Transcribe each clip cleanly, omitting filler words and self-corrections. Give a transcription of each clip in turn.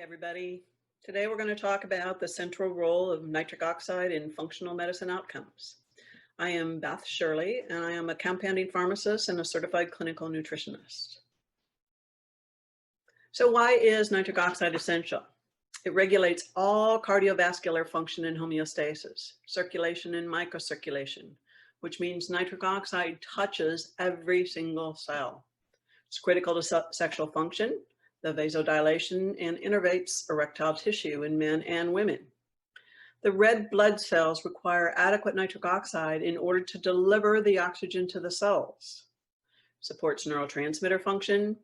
everybody. Today we're going to talk about the central role of nitric oxide in functional medicine outcomes. I am Beth Shirley, and I am a compounding pharmacist and a certified clinical nutritionist. So why is nitric oxide essential? It regulates all cardiovascular function and homeostasis, circulation and microcirculation, which means nitric oxide touches every single cell. It's critical to sexual function, the vasodilation, and innervates erectile tissue in men and women. The red blood cells require adequate nitric oxide in order to deliver the oxygen to the cells. Supports neurotransmitter function,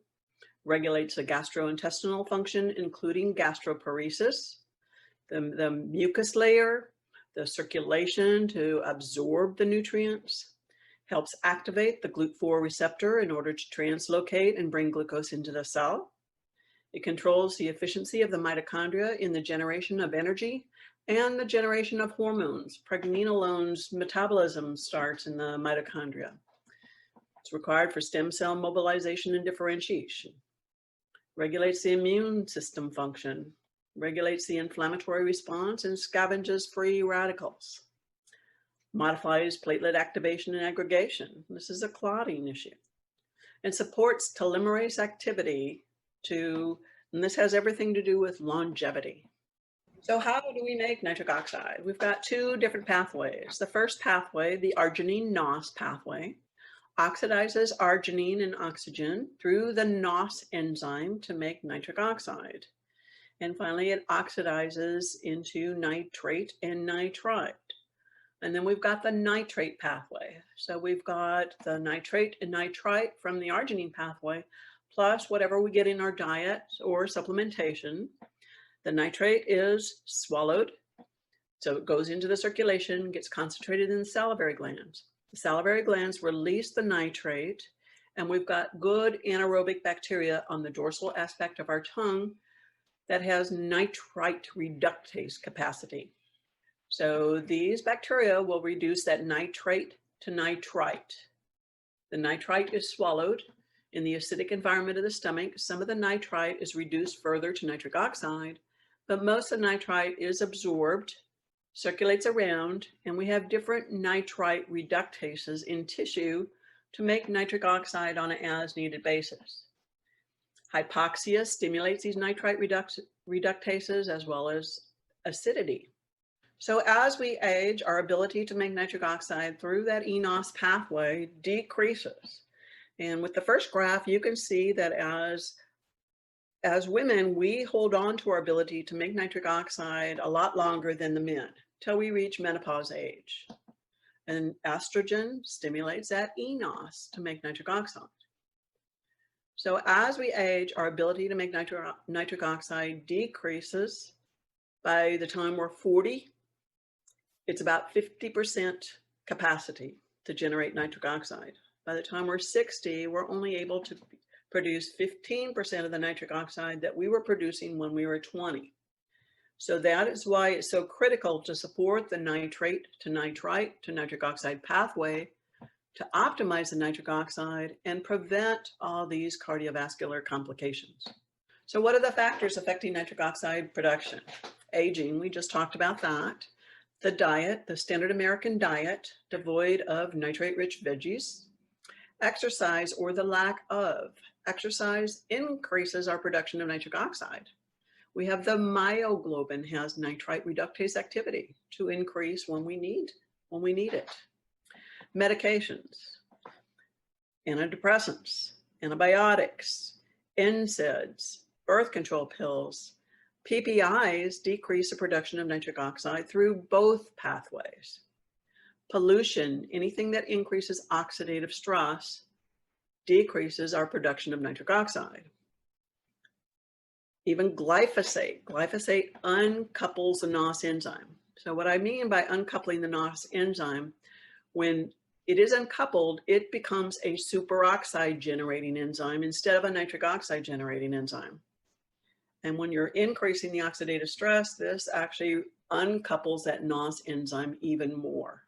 regulates the gastrointestinal function, including gastroparesis, the mucus layer, the circulation to absorb the nutrients, helps activate the GLUT4 receptor in order to translocate and bring glucose into the cell. It controls the efficiency of the mitochondria in the generation of energy and the generation of hormones. Pregnenolone's metabolism starts in the mitochondria. It's required for stem cell mobilization and differentiation. Regulates the immune system function, regulates the inflammatory response, and scavenges free radicals. Modifies platelet activation and aggregation. This is a clotting issue. And supports telomerase activity and this has everything to do with longevity. So how do we make nitric oxide? We've got two different pathways. The first pathway, the arginine-NOS pathway, oxidizes arginine and oxygen through the NOS enzyme to make nitric oxide. And finally, it oxidizes into nitrate and nitrite. And then we've got the nitrate pathway. So we've got the nitrate and nitrite from the arginine pathway, plus whatever we get in our diet or supplementation. The nitrate is swallowed, so it goes into the circulation, gets concentrated in the salivary glands. The salivary glands release the nitrate, and we've got good anaerobic bacteria on the dorsal aspect of our tongue that has nitrite reductase capacity. So these bacteria will reduce that nitrate to nitrite. The nitrite is swallowed. In the acidic environment of the stomach, some of the nitrite is reduced further to nitric oxide, but most of the nitrite is absorbed, circulates around, and we have different nitrite reductases in tissue to make nitric oxide on an as-needed basis. Hypoxia stimulates these nitrite reductases as well as acidity. So as we age, our ability to make nitric oxide through that eNOS pathway decreases. And with the first graph, you can see that as women, we hold on to our ability to make nitric oxide a lot longer than the men, till we reach menopause age. And estrogen stimulates that eNOS to make nitric oxide. So as we age, our ability to make nitric oxide decreases. By the time we're 40, it's about 50% capacity to generate nitric oxide. By the time we're 60, we're only able to produce 15% of the nitric oxide that we were producing when we were 20. So that is why it's so critical to support the nitrate to nitrite to nitric oxide pathway to optimize the nitric oxide and prevent all these cardiovascular complications. So what are the factors affecting nitric oxide production? Aging, we just talked about that. The diet, the standard American diet, devoid of nitrate-rich veggies. Exercise or the lack of exercise increases our production of nitric oxide. We have the myoglobin has nitrite reductase activity to increase when we need it. Medications, antidepressants, antibiotics, NSAIDs, birth control pills, PPIs decrease the production of nitric oxide through both pathways. Pollution, anything that increases oxidative stress, decreases our production of nitric oxide. Even glyphosate uncouples the NOS enzyme. So what I mean by uncoupling the NOS enzyme, when it is uncoupled, it becomes a superoxide generating enzyme instead of a nitric oxide generating enzyme. And when you're increasing the oxidative stress, this actually uncouples that NOS enzyme even more.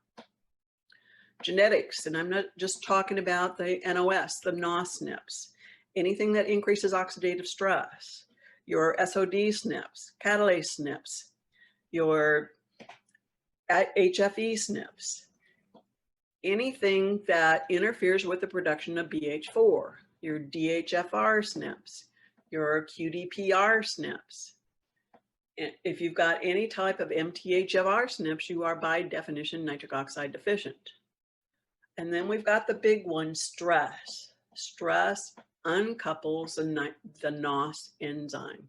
Genetics, and I'm not just talking about the NOS, the NOS SNPs, anything that increases oxidative stress. your SOD SNPs, catalase SNPs, your HFE SNPs, anything that interferes with the production of BH4, your DHFR SNPs, your QDPR SNPs. If you've got any type of MTHFR SNPs, you are by definition nitric oxide deficient. And then we've got the big one, stress. Stress uncouples the NOS enzyme.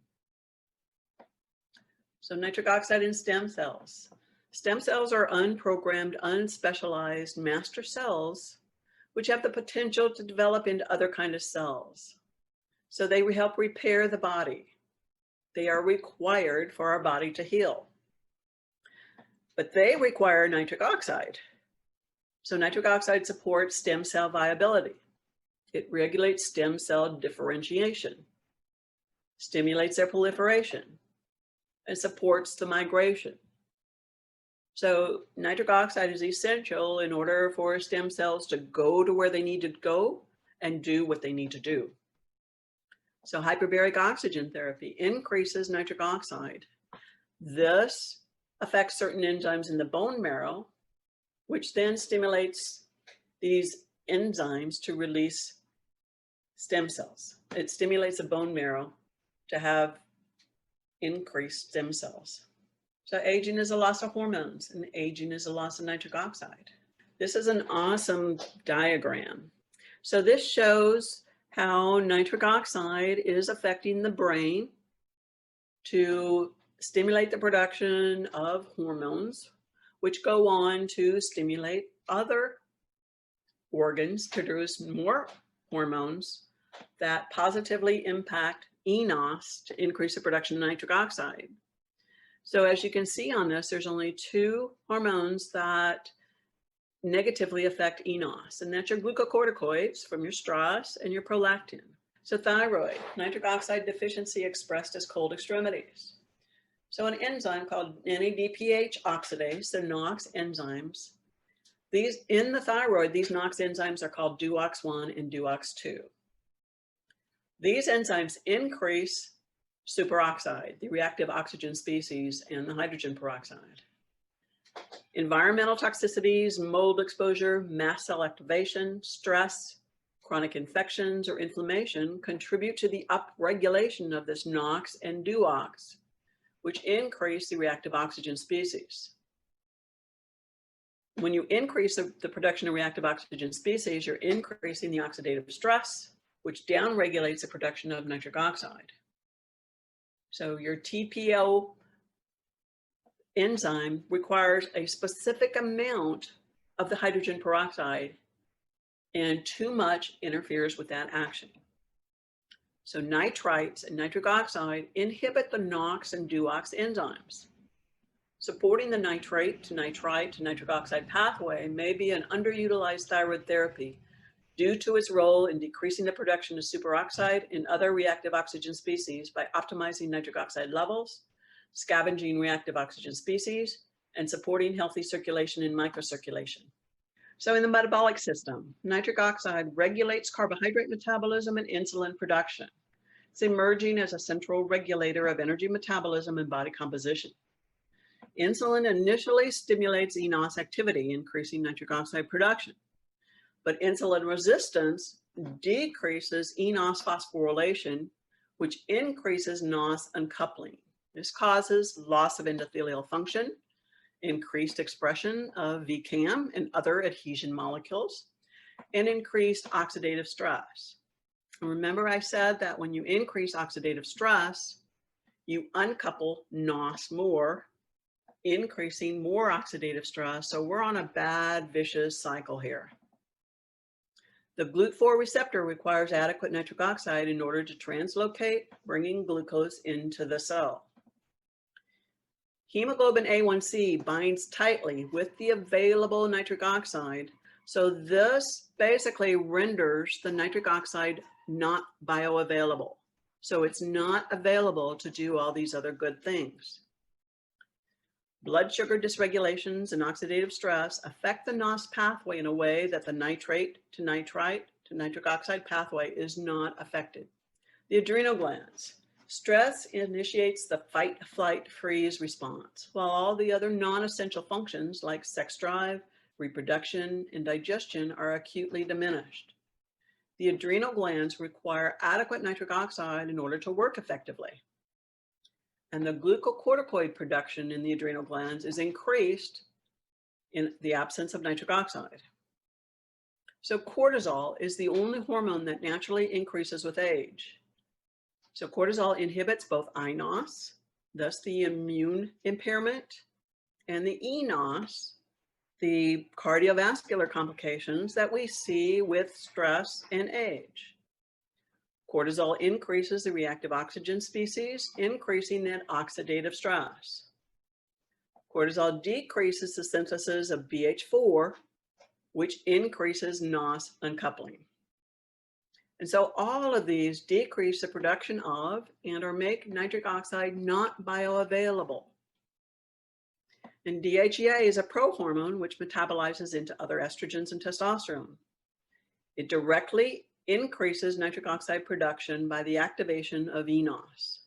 So nitric oxide in stem cells. Stem cells are unprogrammed, unspecialized master cells, which have the potential to develop into other kinds of cells. So they help repair the body. They are required for our body to heal. But they require nitric oxide. So nitric oxide supports stem cell viability. It regulates stem cell differentiation, stimulates their proliferation, and supports the migration. So nitric oxide is essential in order for stem cells to go to where they need to go and do what they need to do. So hyperbaric oxygen therapy increases nitric oxide. This affects certain enzymes in the bone marrow, which then stimulates these enzymes to release stem cells. It stimulates the bone marrow to have increased stem cells. So aging is a loss of hormones, and aging is a loss of nitric oxide. This is an awesome diagram. So this shows how nitric oxide is affecting the brain to stimulate the production of hormones, which go on to stimulate other organs to produce more hormones that positively impact eNOS to increase the production of nitric oxide. So as you can see on this, there's only two hormones that negatively affect eNOS, and that's your glucocorticoids from your stress and your prolactin. So thyroid, nitric oxide deficiency expressed as cold extremities. So an enzyme called NADPH oxidase, the NOx enzymes, in the thyroid, these NOx enzymes are called DUOX1 and DUOX2. These enzymes increase superoxide, the reactive oxygen species, and the hydrogen peroxide. Environmental toxicities, mold exposure, mast cell activation, stress, chronic infections, or inflammation contribute to the upregulation of this NOx and DUOX, which increase the reactive oxygen species. When you increase the production of reactive oxygen species, you're increasing the oxidative stress, which downregulates the production of nitric oxide. So your TPO enzyme requires a specific amount of the hydrogen peroxide, and too much interferes with that action. So nitrites and nitric oxide inhibit the NOx and DUOX enzymes. Supporting the nitrate to nitrite to nitric oxide pathway may be an underutilized thyroid therapy due to its role in decreasing the production of superoxide and other reactive oxygen species by optimizing nitric oxide levels, scavenging reactive oxygen species, and supporting healthy circulation and microcirculation. So in the metabolic system, nitric oxide regulates carbohydrate metabolism and insulin production. It's emerging as a central regulator of energy metabolism and body composition. Insulin initially stimulates eNOS activity, increasing nitric oxide production. But insulin resistance decreases eNOS phosphorylation, which increases NOS uncoupling. This causes loss of endothelial function, increased expression of VCAM and other adhesion molecules, and increased oxidative stress. And remember I said that when you increase oxidative stress, you uncouple NOS more, increasing more oxidative stress. So we're on a bad, vicious cycle here. The GLUT4 receptor requires adequate nitric oxide in order to translocate, bringing glucose into the cell. Hemoglobin A1C binds tightly with the available nitric oxide, so this basically renders the nitric oxide not bioavailable. So it's not available to do all these other good things. Blood sugar dysregulations and oxidative stress affect the NOS pathway in a way that the nitrate to nitrite to nitric oxide pathway is not affected. The adrenal glands Stress initiates the fight, flight, freeze response, while all the other non-essential functions like sex drive, reproduction, and digestion are acutely diminished. The adrenal glands require adequate nitric oxide in order to work effectively. And the glucocorticoid production in the adrenal glands is increased in the absence of nitric oxide. So cortisol is the only hormone that naturally increases with age. So cortisol inhibits both INOS, thus the immune impairment, and the ENOS, the cardiovascular complications that we see with stress and age. Cortisol increases the reactive oxygen species, increasing net oxidative stress. Cortisol decreases the synthesis of BH4, which increases NOS uncoupling. And so all of these decrease the production of and or make nitric oxide not bioavailable. And DHEA is a prohormone which metabolizes into other estrogens and testosterone. It directly increases nitric oxide production by the activation of eNOS.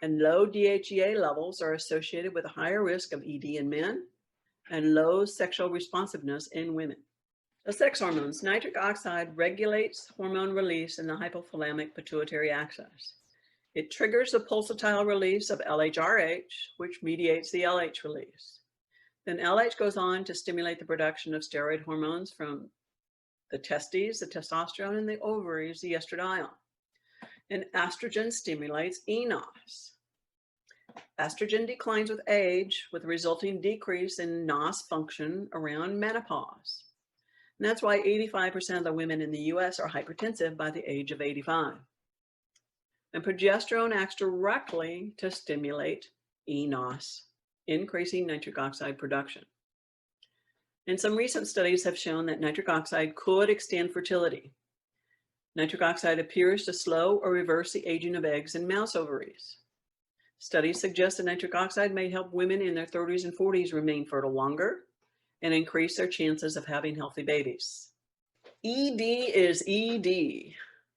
And low DHEA levels are associated with a higher risk of ED in men and low sexual responsiveness in women. The sex hormones, nitric oxide regulates hormone release in the hypothalamic-pituitary axis. It triggers the pulsatile release of LHRH, which mediates the LH release. Then LH goes on to stimulate the production of steroid hormones from the testes, the testosterone, and the ovaries, the estradiol. And estrogen stimulates eNOS. Estrogen declines with age, with a resulting decrease in NOS function around menopause. And that's why 85% of the women in the US are hypertensive by the age of 85. And progesterone acts directly to stimulate eNOS, increasing nitric oxide production. And some recent studies have shown that nitric oxide could extend fertility. Nitric oxide appears to slow or reverse the aging of eggs in mouse ovaries. Studies suggest that nitric oxide may help women in their 30s and 40s remain fertile longer and increase their chances of having healthy babies. ED is ED.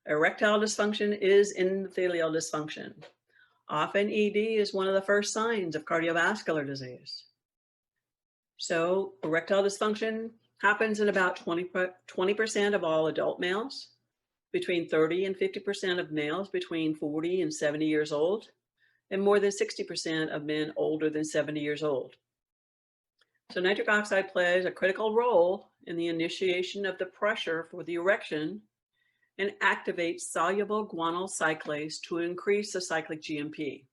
Erectile dysfunction is endothelial dysfunction. Often ED is one of the first signs of cardiovascular disease. So erectile dysfunction happens in about 20% of all adult males, between 30 and 50% of males between 40 and 70 years old, and more than 60% of men older than 70 years old. So nitric oxide plays a critical role in the initiation of the pressure for the erection and activates soluble guanyl cyclase to increase the cyclic GMP.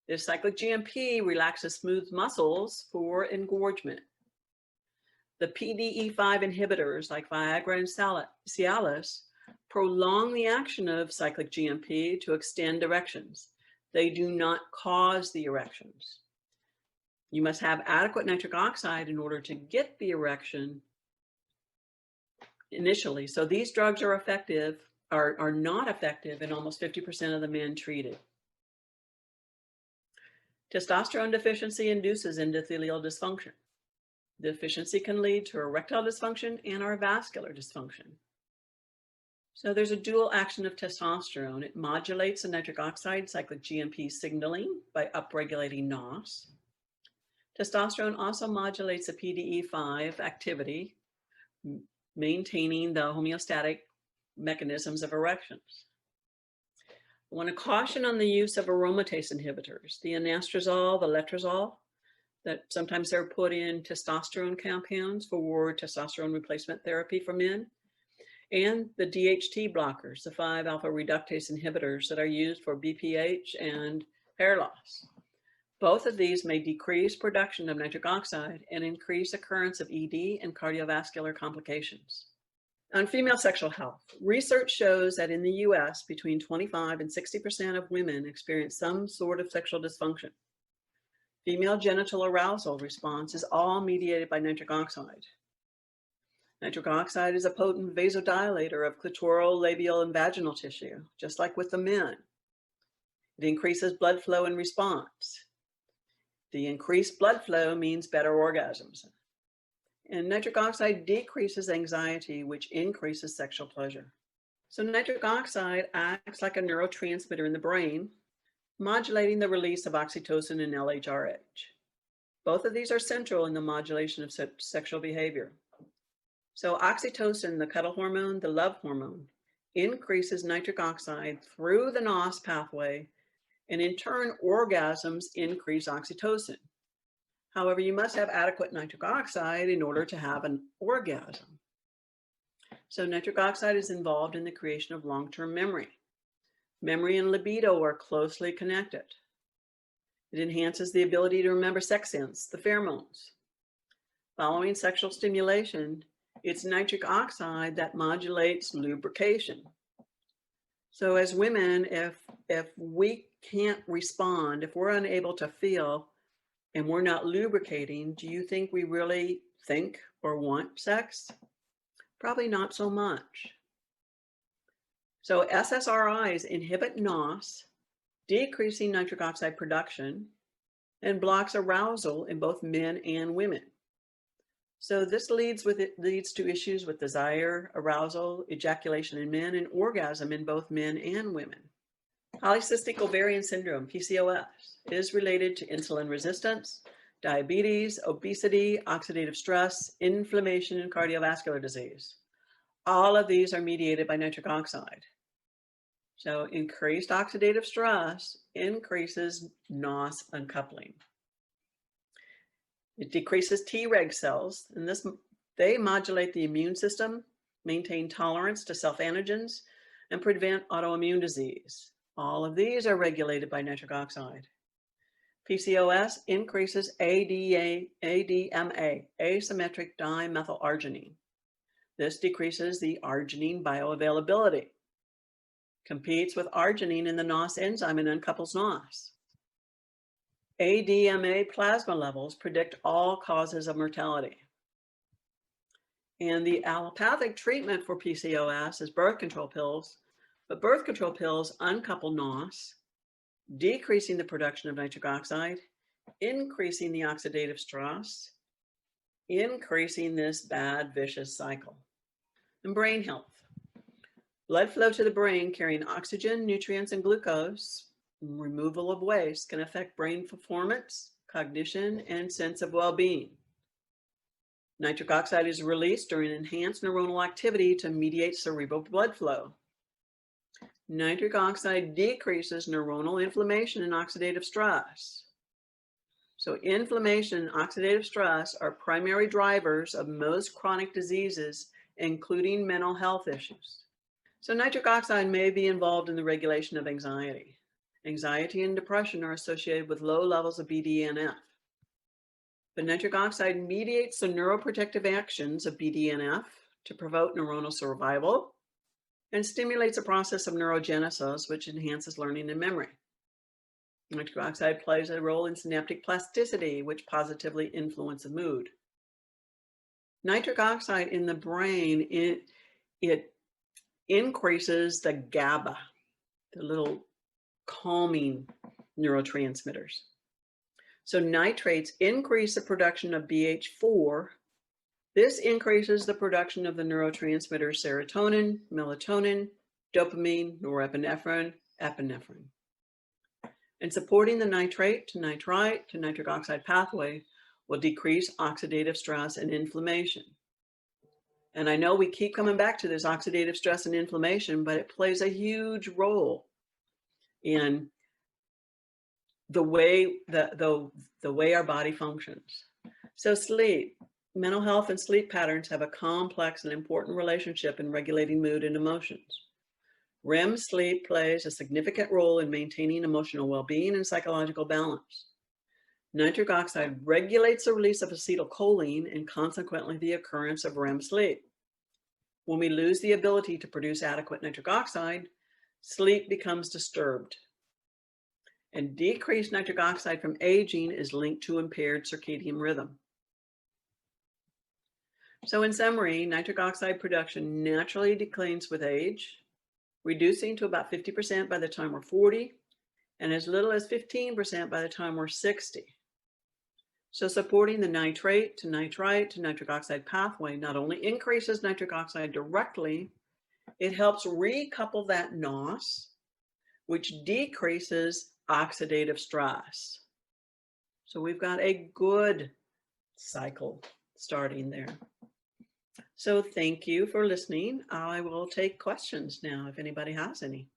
This cyclic GMP relaxes smooth muscles for engorgement. The PDE5 inhibitors like Viagra and Cialis prolong the action of cyclic GMP to extend erections. They do not cause the erections. You must have adequate nitric oxide in order to get the erection initially. So these drugs are not effective in almost 50% of the men treated. Testosterone deficiency induces endothelial dysfunction. Deficiency can lead to erectile dysfunction and or vascular dysfunction. So there's a dual action of testosterone. It modulates the nitric oxide cyclic GMP signaling by upregulating NOS. Testosterone also modulates the PDE5 activity, maintaining the homeostatic mechanisms of erections. I want to caution on the use of aromatase inhibitors, the anastrozole, the letrozole, that sometimes they're put in testosterone compounds for testosterone replacement therapy for men, and the DHT blockers, the 5-alpha reductase inhibitors that are used for BPH and hair loss. Both of these may decrease production of nitric oxide and increase occurrence of ED and cardiovascular complications. On female sexual health, research shows that in the US, between 25 and 60% of women experience some sort of sexual dysfunction. Female genital arousal response is all mediated by nitric oxide. Nitric oxide is a potent vasodilator of clitoral, labial, and vaginal tissue, just like with the men. It increases blood flow in response. The increased blood flow means better orgasms. And nitric oxide decreases anxiety, which increases sexual pleasure. So nitric oxide acts like a neurotransmitter in the brain, modulating the release of oxytocin and LHRH. Both of these are central in the modulation of sexual behavior. So oxytocin, the cuddle hormone, the love hormone, increases nitric oxide through the NOS pathway, and in turn, orgasms increase oxytocin. However, you must have adequate nitric oxide in order to have an orgasm. So nitric oxide is involved in the creation of long-term memory. Memory and libido are closely connected. It enhances the ability to remember sex scents, the pheromones. Following sexual stimulation, it's nitric oxide that modulates lubrication. So as women, if we can't respond, if we're unable to feel and we're not lubricating, do you think we really think or want sex? Probably not so much. So SSRIs inhibit NOS, decreasing nitric oxide production, and blocks arousal in both men and women. So this leads to issues with desire, arousal, ejaculation in men, and orgasm in both men and women. Polycystic ovarian syndrome, PCOS, is related to insulin resistance, diabetes, obesity, oxidative stress, inflammation, and cardiovascular disease. All of these are mediated by nitric oxide. So increased oxidative stress increases NOS uncoupling. It decreases Treg cells, and they modulate the immune system, maintain tolerance to self-antigens, and prevent autoimmune disease. All of these are regulated by nitric oxide. PCOS increases ADMA, asymmetric dimethylarginine. This decreases the arginine bioavailability, competes with arginine in the NOS enzyme and uncouples NOS. ADMA plasma levels predict all causes of mortality. And the allopathic treatment for PCOS is birth control pills, but birth control pills uncouple NOS, decreasing the production of nitric oxide, increasing the oxidative stress, increasing this bad, vicious cycle. And brain health. Blood flow to the brain carrying oxygen, nutrients, and glucose, removal of waste can affect brain performance, cognition, and sense of well-being. Nitric oxide is released during enhanced neuronal activity to mediate cerebral blood flow. Nitric oxide decreases neuronal inflammation and oxidative stress. So inflammation and oxidative stress are primary drivers of most chronic diseases, including mental health issues. So nitric oxide may be involved in the regulation of anxiety. Anxiety and depression are associated with low levels of BDNF. But nitric oxide mediates the neuroprotective actions of BDNF to promote neuronal survival and stimulates a process of neurogenesis, which enhances learning and memory. Nitric oxide plays a role in synaptic plasticity, which positively influences mood. Nitric oxide in the brain, it increases the GABA, the little calming neurotransmitters. So nitrates increase the production of BH4. This increases the production of the neurotransmitters serotonin, melatonin, dopamine, norepinephrine, epinephrine. And supporting the nitrate to nitrite to nitric oxide pathway will decrease oxidative stress and inflammation. And I know we keep coming back to this oxidative stress and inflammation, but it plays a huge role in the way the way our body functions. So sleep, mental health and sleep patterns have a complex and important relationship in regulating mood and emotions. REM sleep plays a significant role in maintaining emotional well-being and psychological balance. Nitric oxide regulates the release of acetylcholine and consequently the occurrence of REM sleep. When we lose the ability to produce adequate nitric oxide, sleep becomes disturbed. And decreased nitric oxide from aging is linked to impaired circadian rhythm. So in summary, nitric oxide production naturally declines with age, reducing to about 50% by the time we're 40, and as little as 15% by the time we're 60. So supporting the nitrate to nitrite to nitric oxide pathway not only increases nitric oxide directly, It helps recouple that NOS, which decreases oxidative stress. So we've got a good cycle starting there. So thank you for listening. I will take questions now if anybody has any.